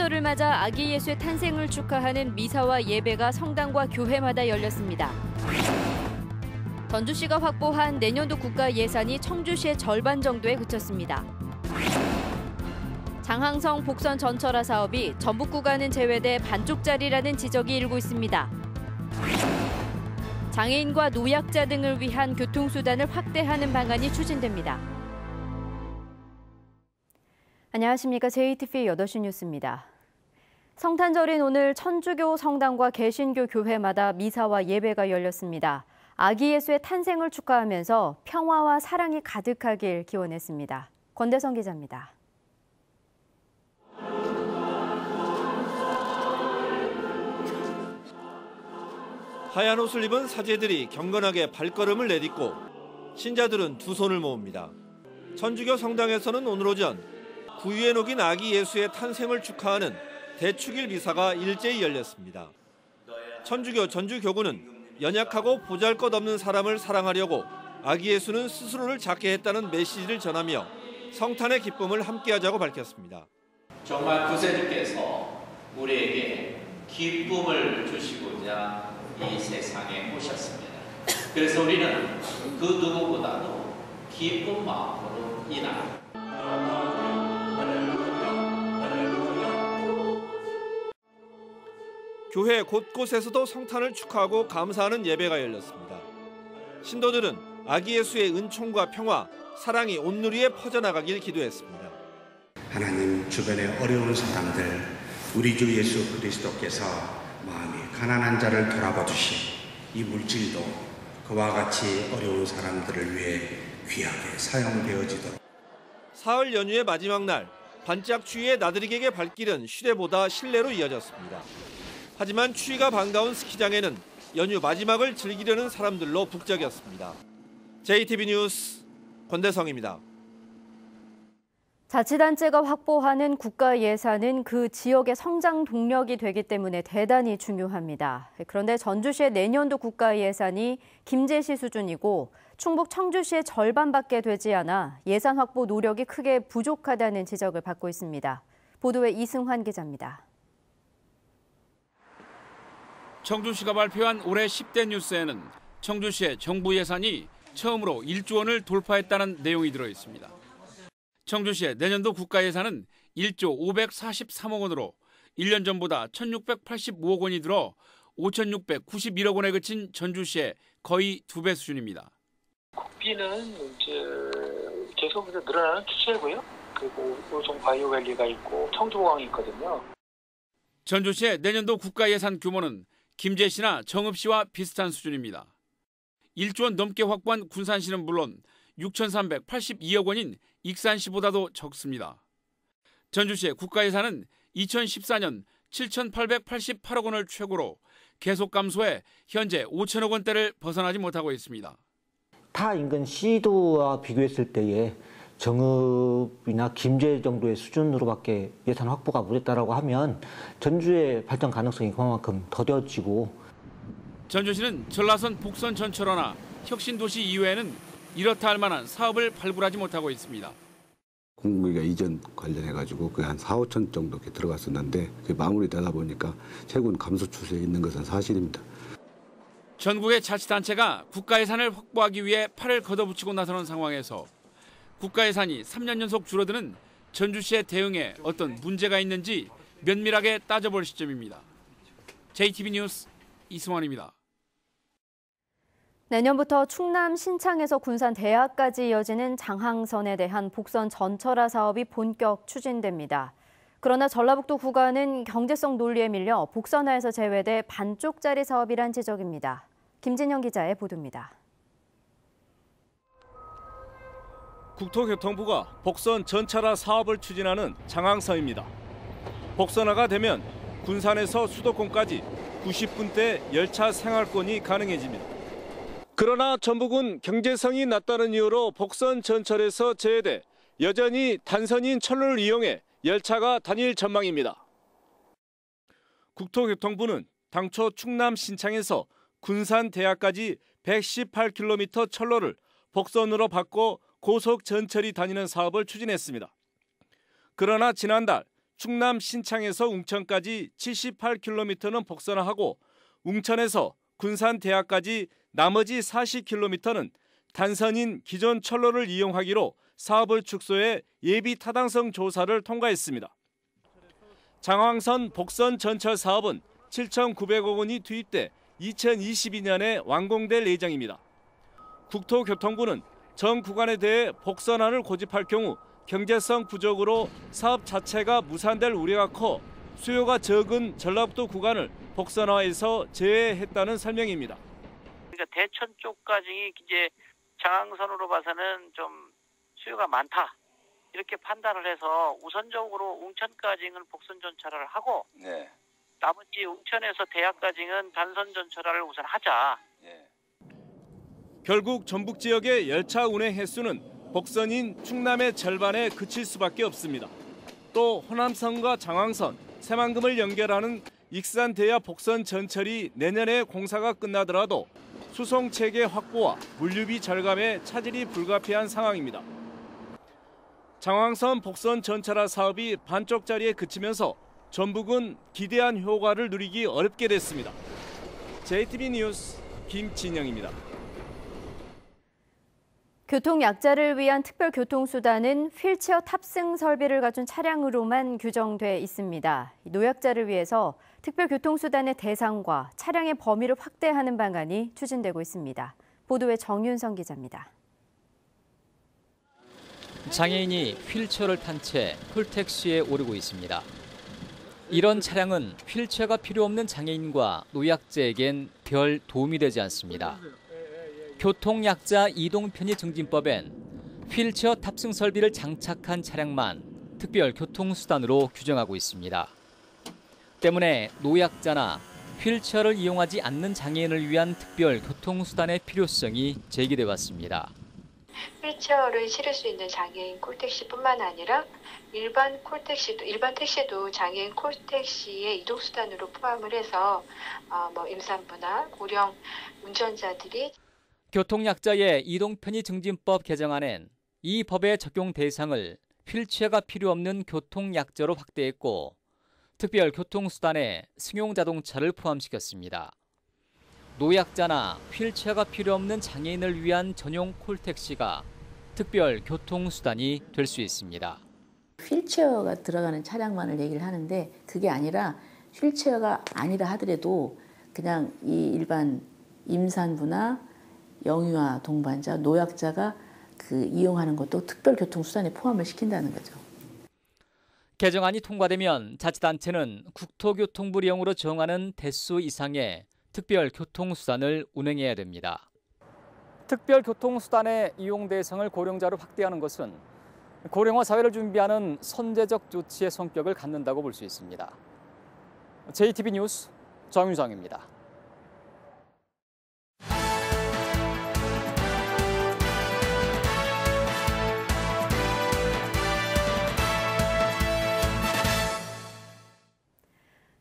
성탄절을 맞아 아기 예수의 탄생을 축하하는 미사와 예배가 성당과 교회마다 열렸습니다. 전주시가 확보한 내년도 국가 예산이 청주시의 절반 정도에 그쳤습니다. 장항성 복선 전철화 사업이 전북 구간은 제외돼 반쪽짜리라는 지적이 일고 있습니다. 장애인과 노약자 등을 위한 교통수단을 확대하는 방안이 추진됩니다. 안녕하십니까. JTV 8시 뉴스입니다. 성탄절인 오늘 천주교 성당과 개신교 교회마다 미사와 예배가 열렸습니다. 아기 예수의 탄생을 축하하면서 평화와 사랑이 가득하길 기원했습니다. 권대성 기자입니다. 하얀 옷을 입은 사제들이 경건하게 발걸음을 내딛고 신자들은 두 손을 모읍니다. 천주교 성당에서는 오늘 오전 구유에 녹인 아기 예수의 탄생을 축하하는 대축일 미사가 일제히 열렸습니다. 천주교 전주교구는 연약하고 보잘것없는 사람을 사랑하려고 아기 예수는 스스로를 작게 했다는 메시지를 전하며 성탄의 기쁨을 함께하자고 밝혔습니다. 정말 구세주께서 우리에게 기쁨을 주시고자 이 세상에 오셨습니다. 그래서 우리는 그 누구보다도 기쁜 마음으로 이 날 교회 곳곳에서도 성탄을 축하하고 감사하는 예배가 열렸습니다. 신도들은 아기 예수의 은총과 평화, 사랑이 온누리에 퍼져나가길 기도했습니다. 하나님, 주변의 어려운 사람들, 우리 주 예수 그리스도께서 마음이 가난한 자를 돌아봐 주신 이 물질도 그와 같이 어려운 사람들을 위해 귀하게 사용되어지도록. 사흘 연휴의 마지막 날, 반짝 추위에 나들이객의 발길은 휴대보다 실내로 이어졌습니다. 하지만 추위가 반가운 스키장에는 연휴 마지막을 즐기려는 사람들로 북적였습니다. JTB 뉴스 권대성입니다. 자치단체가 확보하는 국가 예산은 그 지역의 성장 동력이 되기 때문에 대단히 중요합니다. 그런데 전주시의 내년도 국가 예산이 김제시 수준이고 충북 청주시의 절반밖에 되지 않아 예산 확보 노력이 크게 부족하다는 지적을 받고 있습니다. 보도에 이승환 기자입니다. 청주시가 발표한 올해 10대 뉴스에는 청주시의 정부 예산이 처음으로 1조 원을 돌파했다는 내용이 들어 있습니다. 청주시의 내년도 국가 예산은 1조 543억 원으로 1년 전보다 1,685억 원이 들어 5,691억 원에 그친 전주시의 거의 2배 수준입니다. 국비는 이제 계속 늘어나는 추세고요. 그리고 노송 바이오밸리가 있고 청주공항이 있거든요. 전주시의 내년도 국가 예산 규모는 김제시나 정읍시와 비슷한 수준입니다. 1조 원 넘게 확보한 군산시는 물론 6,382억 원인 익산시보다도 적습니다. 전주시의 국가 예산은 2014년 7,888억 원을 최고로 계속 감소해 현재 5천억 원대를 벗어나지 못하고 있습니다. 타 인근 시도와 비교했을 때에 정읍이나 김제 정도의 수준으로밖에 예산 확보가 못했다라고 하면 전주의 발전 가능성이 그만큼 더뎌지고, 전주시는 전라선 복선 전철화나 혁신도시 이외에는 이렇다 할 만한 사업을 발굴하지 못하고 있습니다. 공무기가 이전 관련해가지고 한 4, 5천 정도 이렇게 들어갔었는데 그게 마무리되다 보니까 최근 감소 추세에 있는 것은 사실입니다. 전국의 자치단체가 국가 예산을 확보하기 위해 팔을 걷어붙이고 나서는 상황에서 국가 예산이 3년 연속 줄어드는 전주시의 대응에 어떤 문제가 있는지 면밀하게 따져볼 시점입니다. JTB 뉴스 이승원입니다. 내년부터 충남 신창에서 군산 대학까지 이어지는 장항선에 대한 복선 전철화 사업이 본격 추진됩니다. 그러나 전라북도 구간은 경제성 논리에 밀려 복선화에서 제외돼 반쪽짜리 사업이란 지적입니다. 김진영 기자의 보도입니다. 국토교통부가 복선 전철화 사업을 추진하는 장항선입니다. 복선화가 되면 군산에서 수도권까지 90분대 열차 생활권이 가능해집니다. 그러나 전북은 경제성이 낮다는 이유로 복선 전철에서 제외돼 여전히 단선인 철로를 이용해 열차가 다닐 전망입니다. 국토교통부는 당초 충남 신창에서 군산 대학까지 118km 철로를 복선으로 바꿔 고속 전철이 다니는 사업을 추진했습니다. 그러나 지난달 충남 신창에서 웅천까지 78km는 복선화하고 웅천에서 군산대학까지 나머지 40km는 단선인 기존 철로를 이용하기로 사업을 축소해 예비 타당성 조사를 통과했습니다. 장황선 복선 전철 사업은 7,900억 원이 투입돼 2022년에 완공될 예정입니다. 국토교통부는 전 구간에 대해 복선화를 고집할 경우 경제성 부족으로 사업 자체가 무산될 우려가 커 수요가 적은 전라북도 구간을 복선화해서 제외했다는 설명입니다. 그러니까 대천 쪽까지 이제 장항선으로 봐서는 좀 수요가 많다 이렇게 판단을 해서 우선적으로 웅천까지는 복선 전철화를 하고 나머지 웅천에서 대학까지는 단선 전철화를 우선 하자. 결국 전북 지역의 열차 운행 횟수는 복선인 충남의 절반에 그칠 수밖에 없습니다. 또 호남선과 장항선, 새만금을 연결하는 익산대야 복선 전철이 내년에 공사가 끝나더라도 수송체계 확보와 물류비 절감에 차질이 불가피한 상황입니다. 장항선 복선 전철화 사업이 반쪽짜리에 그치면서 전북은 기대한 효과를 누리기 어렵게 됐습니다. JTB 뉴스 김진영입니다. 교통약자를 위한 특별교통수단은 휠체어 탑승 설비를 갖춘 차량으로만 규정돼 있습니다. 노약자를 위해서 특별교통수단의 대상과 차량의 범위를 확대하는 방안이 추진되고 있습니다. 보도에 정윤성 기자입니다. 장애인이 휠체어를 탄 채 콜택시에 오르고 있습니다. 이런 차량은 휠체어가 필요 없는 장애인과 노약자에겐 별 도움이 되지 않습니다. 교통약자 이동편의증진법엔 휠체어 탑승 설비를 장착한 차량만 특별교통수단으로 규정하고 있습니다. 때문에 노약자나 휠체어를 이용하지 않는 장애인을 위한 특별교통수단의 필요성이 제기돼 왔습니다. 휠체어를 실을 수 있는 장애인 콜택시뿐만 아니라 일반 택시도 장애인 콜택시의 이동수단으로 포함을 해서 임산부나 고령 운전자들이 교통약자의 이동편의증진법 개정안엔 이 법의 적용 대상을 휠체어가 필요 없는 교통약자로 확대했고 특별교통수단에 승용자동차를 포함시켰습니다. 노약자나 휠체어가 필요 없는 장애인을 위한 전용 콜택시가 특별교통수단이 될 수 있습니다. 휠체어가 들어가는 차량만을 얘기를 하는데 그게 아니라 휠체어가 아니라 하더라도 그냥 이 일반 임산부나 영유아 동반자, 노약자가 이용하는 것도 특별교통수단에 포함을 시킨다는 거죠. 개정안이 통과되면 자치단체는 국토교통부령으로 정하는 대수 이상의 특별교통수단을 운행해야 됩니다. 특별교통수단의 이용 대상을 고령자로 확대하는 것은 고령화 사회를 준비하는 선제적 조치의 성격을 갖는다고 볼 수 있습니다. JTB 뉴스 정유정입니다.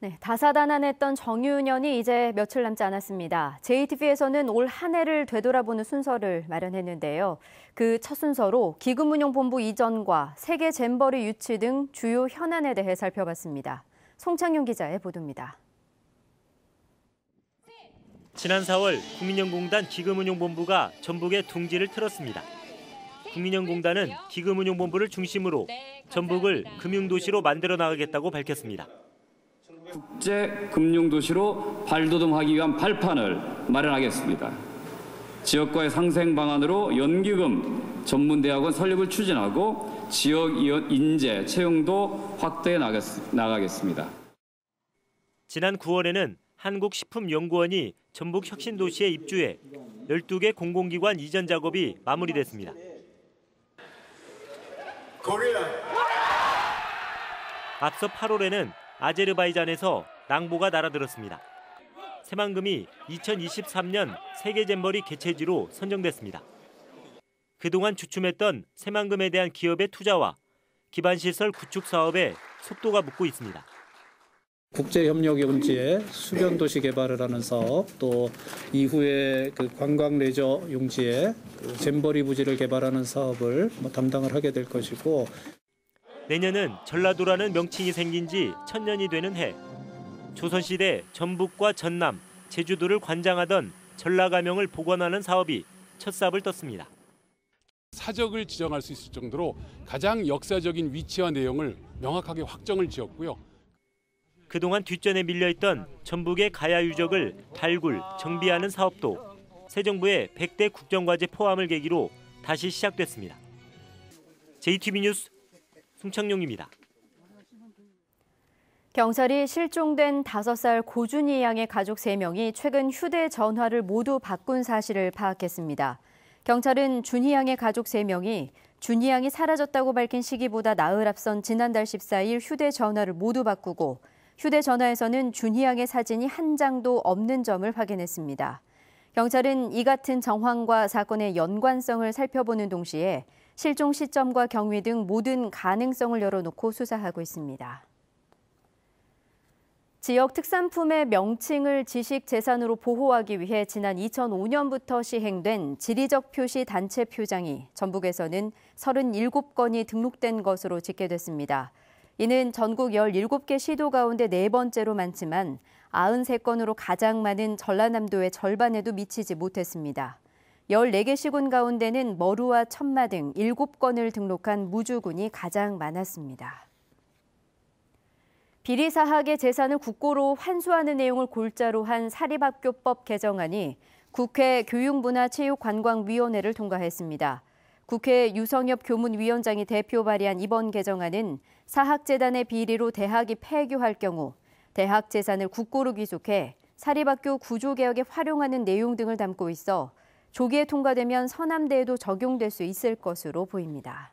네, 다사다난했던 정유년이 이제 며칠 남지 않았습니다. JTB에서는 올 한 해를 되돌아보는 순서를 마련했는데요. 그 첫 순서로 기금운용본부 이전과 세계 잼버리 유치 등 주요 현안에 대해 살펴봤습니다. 송창용 기자의 보도입니다. 지난 4월 국민연금공단 기금운용본부가 전북에 둥지를 틀었습니다. 국민연금공단은 기금운용본부를 중심으로 전북을 금융도시로 만들어 나가겠다고 밝혔습니다. 국제 금융도시로 발돋움하기 위한 발판을 마련하겠습니다. 지역과의 상생 방안으로 연기금 전문대학원 설립을 추진하고 지역 인재 채용도 확대해 나가겠습니다. 지난 9월에는 한국식품연구원이 전북 혁신도시에 입주해 12개 공공기관 이전 작업이 마무리됐습니다. 앞서 8월에는 아제르바이잔에서 낭보가 날아들었습니다. 새만금이 2023년 세계잼버리 개최지로 선정됐습니다. 그동안 주춤했던 새만금에 대한 기업의 투자와 기반시설 구축 사업에 속도가 붙고 있습니다. 국제협력 용지에 수변도시 개발을 하는 사업, 또 이후에 관광 레저 용지에 잼버리 부지를 개발하는 사업을 담당을 하게 될 것이고 내년은 전라도라는 명칭이 생긴 지 1000년이 되는 해. 조선시대 전북과 전남, 제주도를 관장하던 전라가명을 복원하는 사업이 첫 삽을 떴습니다. 사적을 지정할 수 있을 정도로 가장 역사적인 위치와 내용을 명확하게 확정을 지었고요. 그동안 뒷전에 밀려있던 전북의 가야 유적을 발굴, 정비하는 사업도 새 정부의 100대 국정과제 포함을 계기로 다시 시작됐습니다. JTB 뉴스 송창용입니다. 경찰이 실종된 5살 고준희 양의 가족 3명이 최근 휴대전화를 모두 바꾼 사실을 파악했습니다. 경찰은 준희 양의 가족 3명이 준희 양이 사라졌다고 밝힌 시기보다 나흘 앞선 지난달 14일 휴대전화를 모두 바꾸고 휴대전화에서는 준희 양의 사진이 한 장도 없는 점을 확인했습니다. 경찰은 이 같은 정황과 사건의 연관성을 살펴보는 동시에 실종 시점과 경위 등 모든 가능성을 열어놓고 수사하고 있습니다. 지역 특산품의 명칭을 지식재산으로 보호하기 위해 지난 2005년부터 시행된 지리적 표시 단체 표장이 전북에서는 37건이 등록된 것으로 집계됐습니다. 이는 전국 17개 시도 가운데 4번째로 많지만 93건으로 가장 많은 전라남도의 절반에도 미치지 못했습니다. 14개 시군 가운데는 머루와 천마 등 7건을 등록한 무주군이 가장 많았습니다. 비리 사학의 재산을 국고로 환수하는 내용을 골자로 한 사립학교법 개정안이 국회 교육문화체육관광위원회를 통과했습니다. 국회 유성엽 교문위원장이 대표 발의한 이번 개정안은 사학재단의 비리로 대학이 폐교할 경우 대학 재산을 국고로 귀속해 사립학교 구조개혁에 활용하는 내용 등을 담고 있어 조기에 통과되면 서남대에도 적용될 수 있을 것으로 보입니다.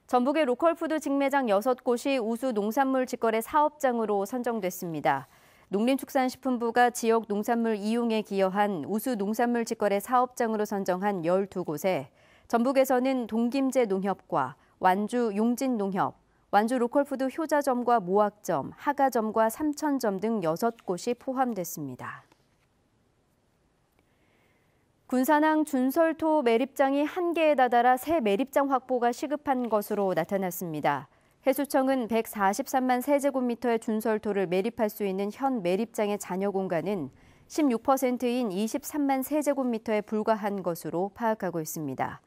전북의 로컬푸드 직매장 6곳이 우수 농산물 직거래 사업장으로 선정됐습니다. 농림축산식품부가 지역 농산물 이용에 기여한 우수 농산물 직거래 사업장으로 선정한 12곳에 전북에서는 동김제 농협과 완주 용진농협, 완주 로컬푸드 효자점과 모학점, 하가점과 삼천점 등 6곳이 포함됐습니다. 군산항 준설토 매립장이 한계에 다다라 새 매립장 확보가 시급한 것으로 나타났습니다. 해수청은 143만 세제곱미터의 준설토를 매립할 수 있는 현 매립장의 잔여 공간은 16%인 23만 세제곱미터에 불과한 것으로 파악하고 있습니다.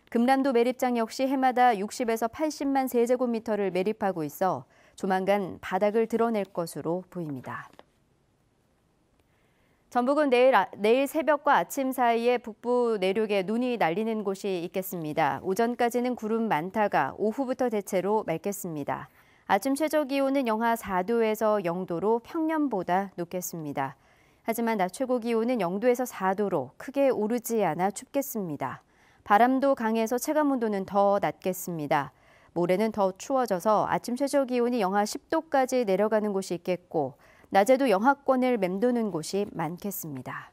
금남도 매립장 역시 해마다 60에서 80만 세제곱미터를 매립하고 있어 조만간 바닥을 드러낼 것으로 보입니다. 전북은 내일 새벽과 아침 사이에 북부 내륙에 눈이 날리는 곳이 있겠습니다. 오전까지는 구름 많다가 오후부터 대체로 맑겠습니다. 아침 최저 기온은 영하 4도에서 0도로 평년보다 높겠습니다. 하지만 낮 최고 기온은 0도에서 4도로 크게 오르지 않아 춥겠습니다. 바람도 강해서 체감온도는 더 낮겠습니다. 모레는 더 추워져서 아침 최저 기온이 영하 10도까지 내려가는 곳이 있겠고 낮에도 영하권을 맴도는 곳이 많겠습니다.